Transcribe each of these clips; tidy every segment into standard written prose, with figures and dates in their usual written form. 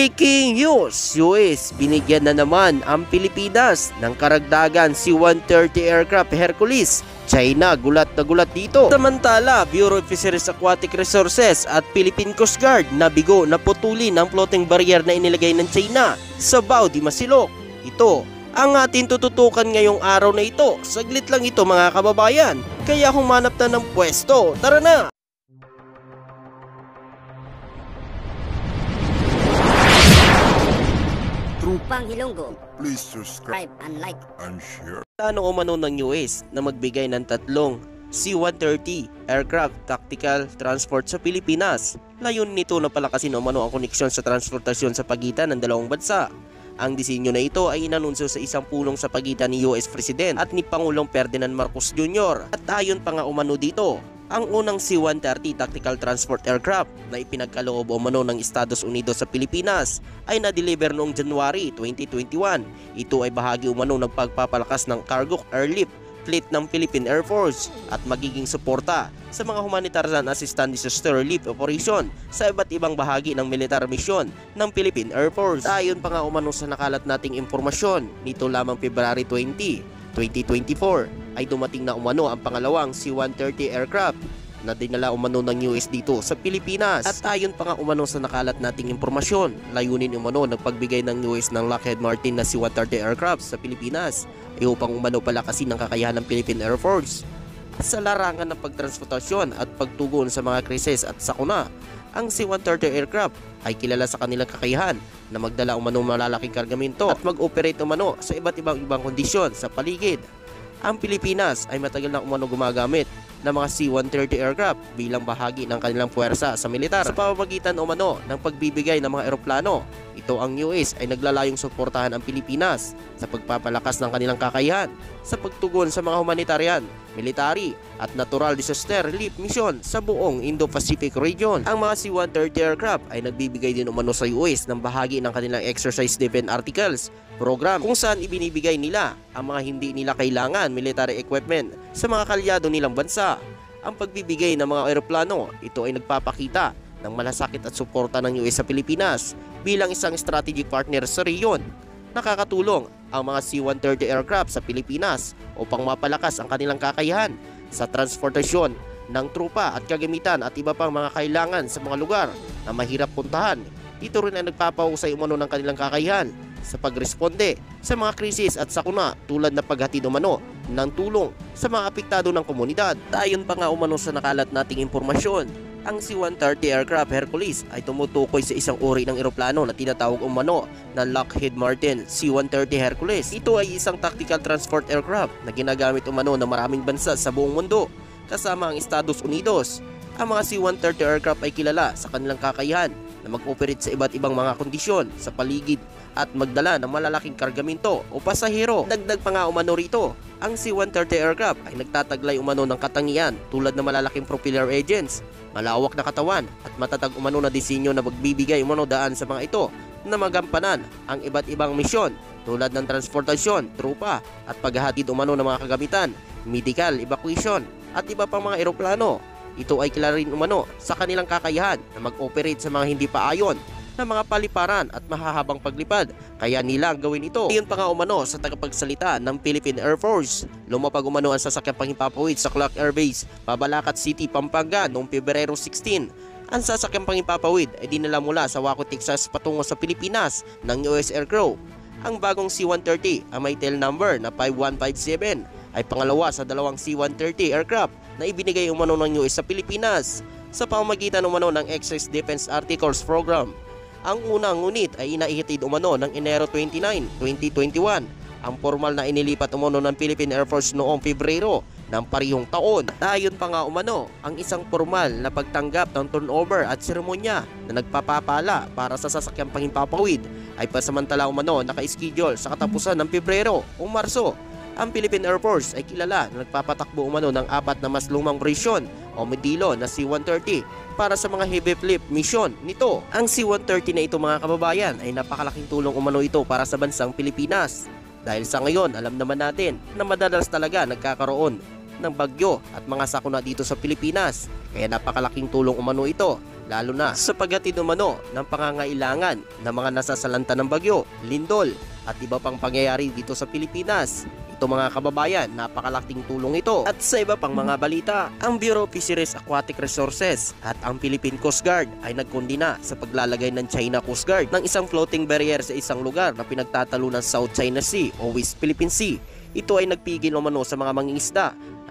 Breaking news! US, binigyan na naman ang Pilipinas ng karagdagan C-130 aircraft Hercules. China, gulat na gulat dito. Samantala, Bureau of Fisheries Aquatic Resources at Philippine Coast Guard nabigo na putulin ang floating barrier na inilagay ng China sa Bao de Masilok. Ito ang ating tututukan ngayong araw na ito. Saglit lang ito mga kababayan, kaya humanap na ng pwesto. Tara na! Trupang Hilonggo, Please subscribe and like. and share. Plano umano ng US na magbigay ng tatlong C-130 aircraft tactical transport sa Pilipinas. Layunin nito na palakasin umano ang koneksyon sa transportasyon sa pagitan ng dalawang bansa. Ang disenyo na ito ay inanunsyo sa isang pulong sa pagitan ni US President at ni Pangulong Ferdinand Marcos Jr. At ayon pa nga umano dito, ang unang C-130 Tactical Transport Aircraft na ipinagkaloob umano ng Estados Unidos sa Pilipinas ay na-deliver noong January 2021. Ito ay bahagi umano ng pagpapalakas ng cargo airlift fleet ng Philippine Air Force at magiging suporta sa mga humanitarian assistance disaster relief operation sa iba't ibang bahagi ng militar mission ng Philippine Air Force. Ayon pa nga umano sa nakalat nating impormasyon, nito lamang February 20, 2024 ay dumating na umano ang pangalawang C-130 aircraft na dinala umano ng US dito sa Pilipinas. At ayon pa nga umano sa nakalat nating impormasyon, layunin umano ng pagbigay ng US ng Lockheed Martin na C-130 aircraft sa Pilipinas ay upang umano palakasin ng kakayahan ng Philippine Air Force sa larangan ng pagtransportasyon at pagtugon sa mga krisis at sakuna. Ang C-130 aircraft ay kilala sa kanilang kakayahan na magdala umano malalaking kargamento at mag-operate umano sa iba't ibang kondisyon sa paligid. Ang Pilipinas ay matagal na umano gumagamit ng mga C-130 aircraft bilang bahagi ng kanilang puwersa sa militar. Sa pamamagitan umano ng pagbibigay ng mga eroplano, ito ang US ay naglalayong suportahan ang Pilipinas sa pagpapalakas ng kanilang kakayahan sa pagtugon sa mga humanitarian, military at natural disaster relief mission sa buong Indo-Pacific region. Ang mga C-130 aircraft ay nagbibigay din umano sa US ng bahagi ng kanilang Exercise Defense Articles program kung saan ibinibigay nila ang mga hindi nila kailangan military equipment sa mga kalyado nilang bansa. Ang pagbibigay ng mga eroplano, ito ay nagpapakita ng malasakit at suporta ng US sa Pilipinas bilang isang strategic partner sa rehiyon. Nakakatulong ang mga C-130 aircraft sa Pilipinas upang mapalakas ang kanilang kakayahan sa transportasyon ng trupa at kagamitan at iba pang mga kailangan sa mga lugar na mahirap puntahan. Ito rin ay nagpapahusay umano ng kanilang kakayahan sa pagresponde sa mga krisis at sakuna tulad na paghatid umano ng tulong sa mga apektado ng komunidad. Ayon pa nga umano sa nakalat nating impormasyon, ang C-130 aircraft Hercules ay tumutukoy sa isang uri ng eroplano na tinatawag umano na Lockheed Martin C-130 Hercules. Ito ay isang tactical transport aircraft na ginagamit umano ng maraming bansa sa buong mundo kasama ang Estados Unidos. Ang mga C-130 aircraft ay kilala sa kanilang kakayahan na mag-operate sa iba't ibang mga kondisyon sa paligid at magdala ng malalaking kargamento o pasahero. Dagdag pa nga umano rito, ang C-130 aircraft ay nagtataglay umano ng katangian tulad ng malalaking propeller engines, malawak na katawan at matatag umano na disenyo na magbibigay umano daan sa mga ito na magampanan ang iba't ibang misyon tulad ng transportasyon, trupa at paghahatid umano ng mga kagamitan, medical evacuation at iba pang mga eroplano. Ito ay kilala rin umano sa kanilang kakayahan na mag-operate sa mga hindi pa ayon na mga paliparan at mahahabang paglipad, kaya nilang gawin ito. Iyon pa nga umano sa tagapagsalita ng Philippine Air Force, lumapag umano ang sasakyang panghimpapawid sa Clark Air Base, Pabalacat City, Pampanga noong Pebrero 16. Ang sasakyang panghimpapawid ay dinala mula sa Waco, Texas patungo sa Pilipinas ng US Aircrew. Ang bagong C-130 ang may tail number na 5157 ay pangalawa sa dalawang C-130 aircraft na ibinigay umano ng US sa Pilipinas sa pamamagitan umano ng Exercise Defense Articles Program. Ang unang ngunit ay inaihatid umano ng Enero 29, 2021. Ang formal na inilipat umano ng Philippine Air Force noong Pebrero ng parehong taon. Ayon pa nga umano, ang isang formal na pagtanggap ng turnover at seremonya na nagpapapala para sa sasakyang panghimpapawid ay pasamantala umano naka-schedule sa katapusan ng Pebrero o Marso. Ang Philippine Air Force ay kilala na nagpapatakbo umano ng 4 na mas lumang version o modelo na C-130 para sa mga heavy flip mission nito. Ang C-130 na ito mga kababayan ay napakalaking tulong umano ito para sa bansang Pilipinas. Dahil sa ngayon alam naman natin na madalas talaga nagkakaroon ng bagyo at mga sakuna dito sa Pilipinas. Kaya napakalaking tulong umano ito lalo na sa paghatid umano ng pangangailangan ng mga nasasalanta ng bagyo, lindol at iba pang pangyayari dito sa Pilipinas. Ito mga kababayan, napakalaking tulong ito. At sa iba pang mga balita, ang Bureau of Fisheries Aquatic Resources at ang Philippine Coast Guard ay nagkondena sa paglalagay ng China Coast Guard ng isang floating barrier sa isang lugar na pinagtatalo ng South China Sea o West Philippine Sea. Ito ay nagpigil umano sa mga mangingisda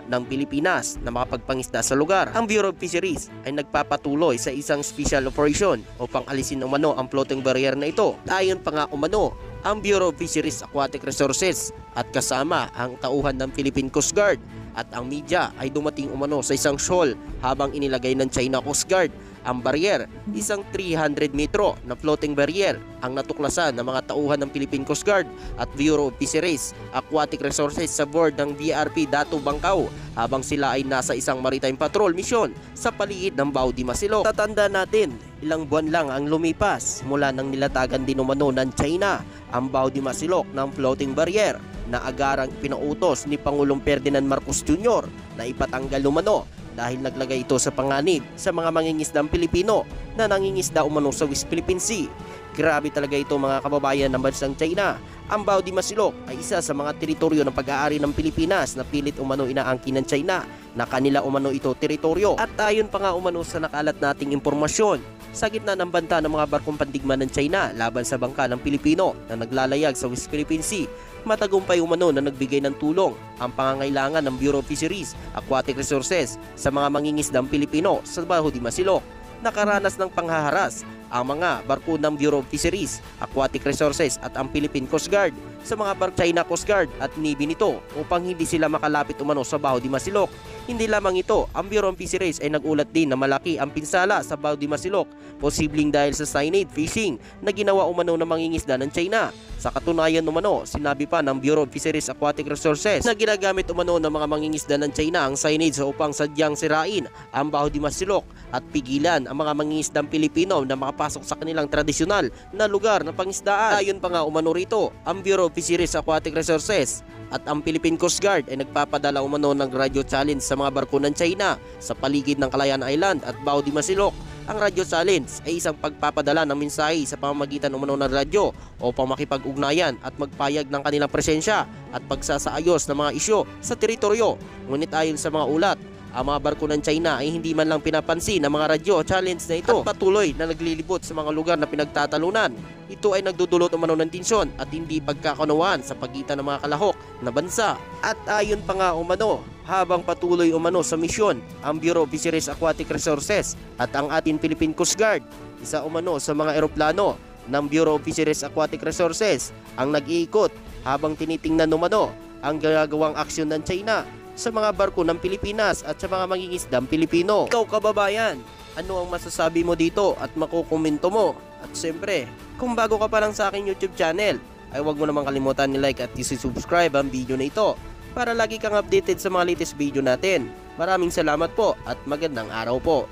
ng Pilipinas na makapagpangisda sa lugar. Ang Bureau of Fisheries ay nagpapatuloy sa isang special operation upang alisin umano ang floating barrier na ito. Ayon pa nga umano ang Bureau of Fisheries Aquatic Resources at kasama ang tauhan ng Philippine Coast Guard at ang media ay dumating umano sa isang shoal habang inilagay ng China Coast Guard ang barrier, isang 300 metro na floating barrier ang natuklasan ng mga tauhan ng Philippine Coast Guard at Bureau of Fisheries Aquatic Resources sa board ng BRP Dato Bangkao habang sila ay nasa isang maritime patrol mission sa paligid ng Bao de Masilok. Tatanda natin, ilang buwan lang ang lumipas mula nang nilatagan din umano ng China ang Bao de Masilok ng floating barrier na agarang pinautos ni Pangulong Ferdinand Marcos Jr. na ipatanggal umano dahil naglagay ito sa panganib sa mga mangingisdang Pilipino na nangingisda umano sa West Philippine Sea. Grabe talaga ito mga kababayan ng bansang China. Ang Bao de Masilok ay isa sa mga teritoryo ng pag-aari ng Pilipinas na pilit umano inaangkin ng China na kanila umano ito teritoryo. At ayon pa nga umano sa nakalat nating impormasyon, sa gitna ng banta ng mga barkong pandigma ng China laban sa bangka ng Pilipino na naglalayag sa West Philippine Sea, matagumpay umano na nagbigay ng tulong ang pangangailangan ng Bureau of Fisheries Aquatic Resources sa mga mangingisdang Pilipino sa Bao de Masilok. Nakaranas ng panghaharas ang mga barko ng Bureau of Fisheries Aquatic Resources at ang Philippine Coast Guard sa mga barko China Coast Guard at Navy nito upang hindi sila makalapit umano sa Bao de Masilok. Hindi lamang ito, ang Bureau of Fisheries ay nagulat din na malaki ang pinsala sa Bao de Masilok, posibleng dahil sa cyanide fishing na ginawa umano ng mangingisda ng China. Sa katunayan umano, sinabi pa ng Bureau of Fisheries Aquatic Resources na ginagamit umano ng mga mangingisda ng China ang cyanide upang sadyang sirain ang Bao de Masilok at pigilan ang mga mangingisdang Pilipino na makapasok sa kanilang tradisyonal na lugar na pangisdaan. Ayon pa nga umano rito, ang Bureau of Fisheries Aquatic Resources at ang Philippine Coast Guard ay nagpapadala umano ng radio challenge sa mga barko ng China sa paligid ng Calayan Island at Bao de Masilok. Ang radio challenge ay isang pagpapadala ng mensahe sa pamamagitan umano ng radyo upang makipag-ugnayan at magpayag ng kanilang presensya at pagsasaayos ng mga isyu sa teritoryo. Ngunit ayon sa mga ulat, ang mga barko ng China ay hindi man lang pinapansin ng mga radyo challenge na ito at patuloy na naglilibot sa mga lugar na pinagtatalunan. Ito ay nagdudulot umano ng tensyon at hindi pagkakaunawaan sa pagitan ng mga kalahok na bansa. At ayon pa nga umano, habang patuloy umano sa misyon ang Bureau of Fisheries Aquatic Resources at ang ating Philippine Coast Guard, isa umano sa mga eroplano ng Bureau of Fisheries Aquatic Resources ang nag-iikot habang tinitingnan umano ang ginagawang aksyon ng China sa mga barko ng Pilipinas at sa mga mangingisdang Pilipino. Ikaw kababayan, ano ang masasabi mo dito at makukomento mo? At siyempre, kung bago ka pa lang sa aking YouTube channel, ay huwag mo namang kalimutan ni like at i-subscribe ang video na ito para lagi kang updated sa mga latest video natin. Maraming salamat po at magandang araw po.